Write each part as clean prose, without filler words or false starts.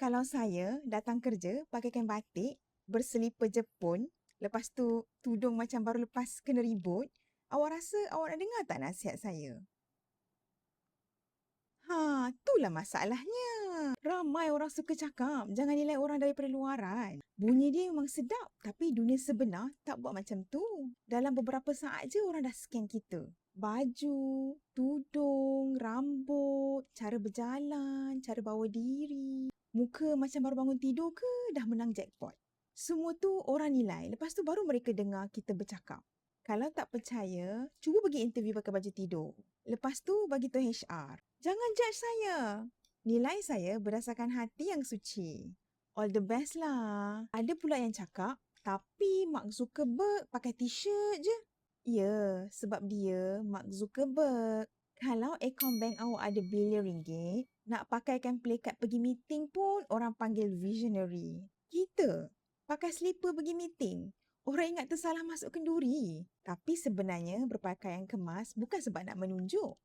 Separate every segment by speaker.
Speaker 1: Kalau saya datang kerja pakai kain batik, berselipar Jepun, lepas tu tudung macam baru lepas kena ribut, awak rasa awak nak dengar tak nasihat saya? Itulah masalahnya. Ramai orang suka cakap, jangan nilai orang daripada luaran. Bunyi dia memang sedap, tapi dunia sebenar tak buat macam tu. Dalam beberapa saat je orang dah scan kita. Baju, tudung, rambut, cara berjalan, cara bawa diri. Muka macam baru bangun tidur ke dah menang jackpot. Semua tu orang nilai. Lepas tu baru mereka dengar kita bercakap. Kalau tak percaya, cuba pergi interview pakai baju tidur. Lepas tu bagi tahu HR. Jangan judge saya. Nilai saya berdasarkan hati yang suci. All the best lah. Ada pula yang cakap, tapi Mark Zuckerberg pakai t-shirt je. Ya, sebab dia Mark Zuckerberg. Kalau akaun bank awak ada bilion ringgit, nak pakaikan playcard pergi meeting pun orang panggil visionary. Kita pakai slipper pergi meeting. Orang ingat tersalah masuk kenduri. Tapi sebenarnya berpakaian kemas bukan sebab nak menunjuk.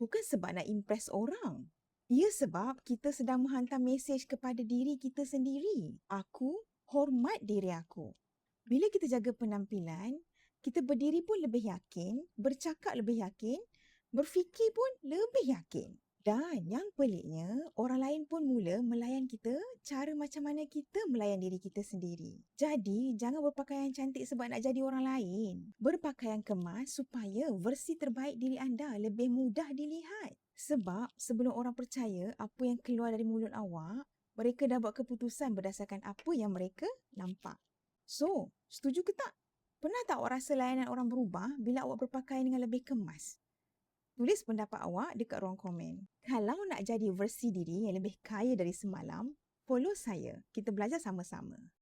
Speaker 1: Bukan sebab nak impress orang. Ia sebab kita sedang menghantar mesej kepada diri kita sendiri. Aku hormat diri aku. Bila kita jaga penampilan, kita berdiri pun lebih yakin, bercakap lebih yakin, berfikir pun lebih yakin. Dan yang peliknya, orang lain pun mula melayan kita cara macam mana kita melayan diri kita sendiri. Jadi, jangan berpakaian cantik sebab nak jadi orang lain. Berpakaian kemas supaya versi terbaik diri anda lebih mudah dilihat. Sebab sebelum orang percaya apa yang keluar dari mulut awak, mereka dah buat keputusan berdasarkan apa yang mereka nampak. So, setuju ke tak? Pernah tak awak rasa layanan orang berubah bila awak berpakaian dengan lebih kemas? Tulis pendapat awak dekat ruang komen. Kalau nak jadi versi diri yang lebih kaya dari semalam, follow saya. Kita belajar sama-sama.